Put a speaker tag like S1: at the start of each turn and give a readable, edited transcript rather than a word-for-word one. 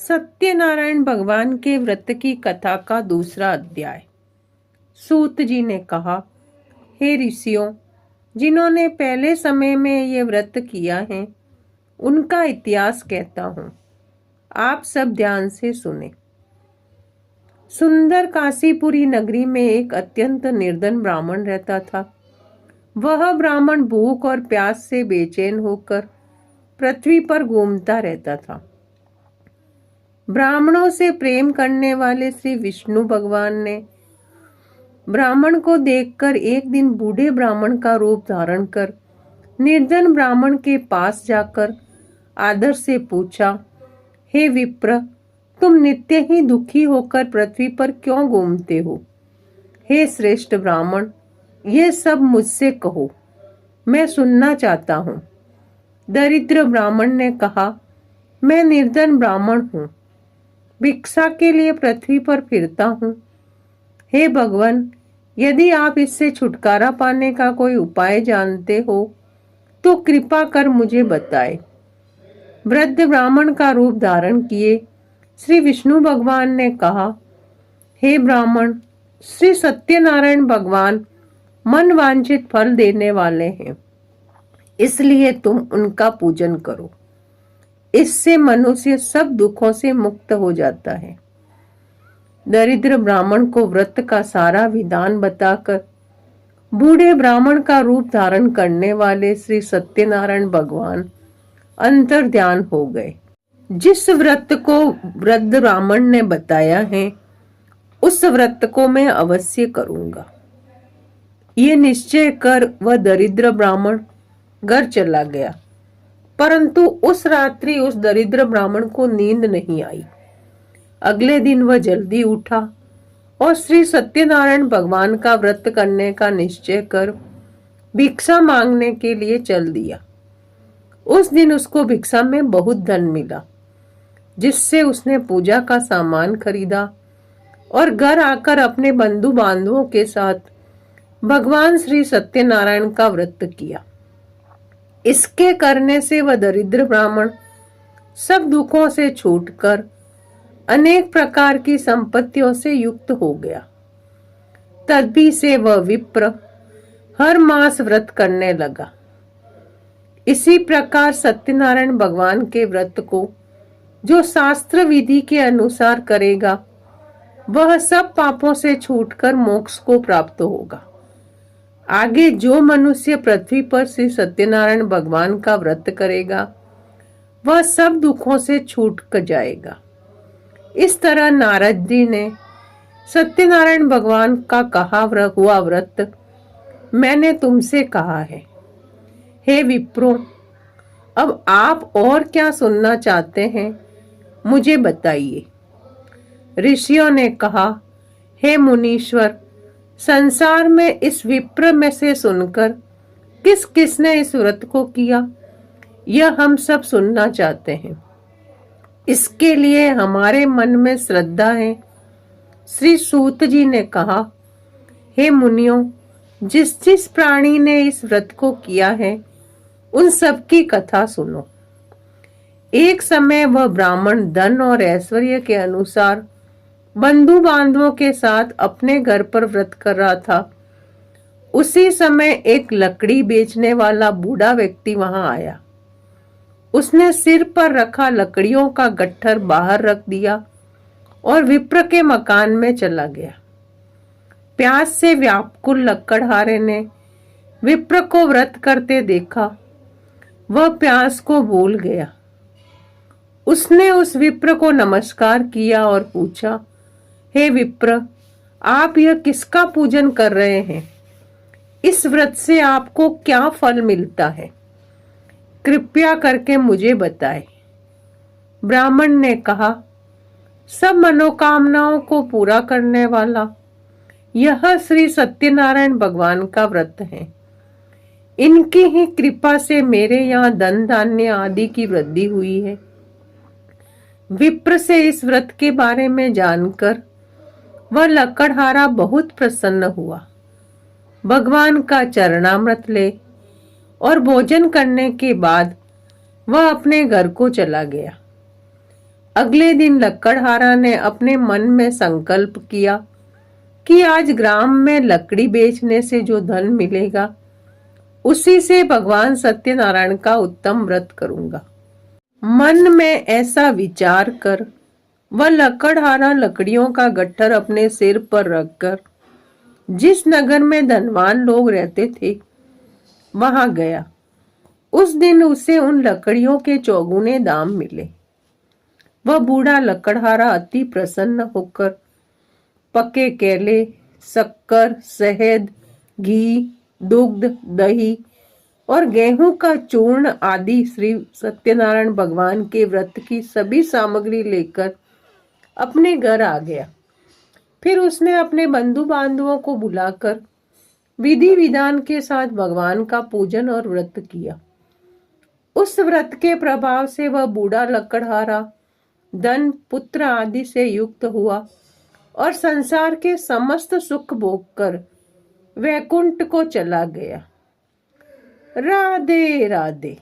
S1: सत्यनारायण भगवान के व्रत की कथा का दूसरा अध्याय। सूत जी ने कहा, हे ऋषियों, जिन्होंने पहले समय में ये व्रत किया है उनका इतिहास कहता हूँ, आप सब ध्यान से सुने। सुंदर काशीपुरी नगरी में एक अत्यंत निर्धन ब्राह्मण रहता था। वह ब्राह्मण भूख और प्यास से बेचैन होकर पृथ्वी पर घूमता रहता था। ब्राह्मणों से प्रेम करने वाले श्री विष्णु भगवान ने ब्राह्मण को देखकर एक दिन बूढ़े ब्राह्मण का रूप धारण कर निर्धन ब्राह्मण के पास जाकर आदर से पूछा, हे विप्र, तुम नित्य ही दुखी होकर पृथ्वी पर क्यों घूमते हो? हे श्रेष्ठ ब्राह्मण, ये सब मुझसे कहो, मैं सुनना चाहता हूँ। दरिद्र ब्राह्मण ने कहा, मैं निर्धन ब्राह्मण हूँ, भिक्षा के लिए पृथ्वी पर फिरता हूँ। हे भगवान, यदि आप इससे छुटकारा पाने का कोई उपाय जानते हो तो कृपा कर मुझे बताएं। वृद्ध ब्राह्मण का रूप धारण किए श्री विष्णु भगवान ने कहा, हे ब्राह्मण, श्री सत्यनारायण भगवान मन वांछित फल देने वाले हैं, इसलिए तुम उनका पूजन करो। इससे मनुष्य सब दुखों से मुक्त हो जाता है। दरिद्र ब्राह्मण को व्रत का सारा विधान बताकर बूढ़े ब्राह्मण का रूप धारण करने वाले श्री सत्यनारायण भगवान अंतर ध्यान हो गए। जिस व्रत को वृद्ध ब्राह्मण ने बताया है उस व्रत को मैं अवश्य करूंगा। ये निश्चय कर वह दरिद्र ब्राह्मण घर चला गया, परंतु उस रात्रि उस दरिद्र ब्राह्मण को नींद नहीं आई। अगले दिन वह जल्दी उठा और श्री सत्यनारायण भगवान का व्रत करने का निश्चय कर भिक्षा मांगने के लिए चल दिया। उस दिन उसको भिक्षा में बहुत धन मिला, जिससे उसने पूजा का सामान खरीदा और घर आकर अपने बंधु बांधवों के साथ भगवान श्री सत्यनारायण का व्रत किया। इसके करने से वह दरिद्र ब्राह्मण सब दुखों से छूटकर अनेक प्रकार की संपत्तियों से युक्त हो गया। तभी से वह विप्र हर मास व्रत करने लगा। इसी प्रकार सत्यनारायण भगवान के व्रत को जो शास्त्र विधि के अनुसार करेगा वह सब पापों से छूटकर मोक्ष को प्राप्त होगा। आगे जो मनुष्य पृथ्वी पर श्री सत्यनारायण भगवान का व्रत करेगा वह सब दुखों से छूट कर जाएगा। इस तरह नारद जी ने सत्यनारायण भगवान का कहा हुआ व्रत मैंने तुमसे कहा है। हे विप्रो, अब आप और क्या सुनना चाहते हैं, मुझे बताइए। ऋषियों ने कहा, हे मुनीश्वर, संसार में इस विप्र में से सुनकर किस किसने इस व्रत को किया, यह हम सब सुनना चाहते हैं। इसके लिए हमारे मन में श्रद्धा है। श्री सूत जी ने कहा, हे मुनियों, जिस जिस प्राणी ने इस व्रत को किया है उन सब की कथा सुनो। एक समय वह ब्राह्मण धन और ऐश्वर्य के अनुसार बंधु बांधवों के साथ अपने घर पर व्रत कर रहा था। उसी समय एक लकड़ी बेचने वाला बूढ़ा व्यक्ति वहां आया। उसने सिर पर रखा लकड़ियों का गट्ठर बाहर रख दिया और विप्र के मकान में चला गया। प्यास से व्याकुल लकड़हारे ने विप्र को व्रत करते देखा। वह प्यास को भूल गया। उसने उस विप्र को नमस्कार किया और पूछा, हे विप्र, आप यह किसका पूजन कर रहे हैं? इस व्रत से आपको क्या फल मिलता है? कृपया करके मुझे बताएं। ब्राह्मण ने कहा, सब मनोकामनाओं को पूरा करने वाला यह श्री सत्यनारायण भगवान का व्रत है। इनकी ही कृपा से मेरे यहाँ धन धान्य आदि की वृद्धि हुई है। विप्र से इस व्रत के बारे में जानकर वह लकड़हारा बहुत प्रसन्न हुआ। भगवान का चरणामृत ले और भोजन करने के बाद वह अपने घर को चला गया। अगले दिन लकड़हारा ने अपने मन में संकल्प किया कि आज ग्राम में लकड़ी बेचने से जो धन मिलेगा उसी से भगवान सत्यनारायण का उत्तम व्रत करूंगा। मन में ऐसा विचार कर वह लकड़हारा लकड़ियों का गट्ठर अपने सिर पर रखकर जिस नगर में धनवान लोग रहते थे वहां गया। उस दिन उसे उन लकड़ियों के चौगुने दाम मिले। वह बूढ़ा लकड़हारा अति प्रसन्न होकर पके केले, शक्कर, शहद, घी, दुग्ध, दही और गेहूं का चूर्ण आदि श्री सत्यनारायण भगवान के व्रत की सभी सामग्री लेकर अपने घर आ गया। फिर उसने अपने बंधु बांधवों को बुलाकर विधि विधान के साथ भगवान का पूजन और व्रत किया। उस व्रत के प्रभाव से वह बूढ़ा लकड़हारा धन, पुत्र आदि से युक्त हुआ और संसार के समस्त सुख भोगकर वैकुंठ को चला गया। राधे राधे।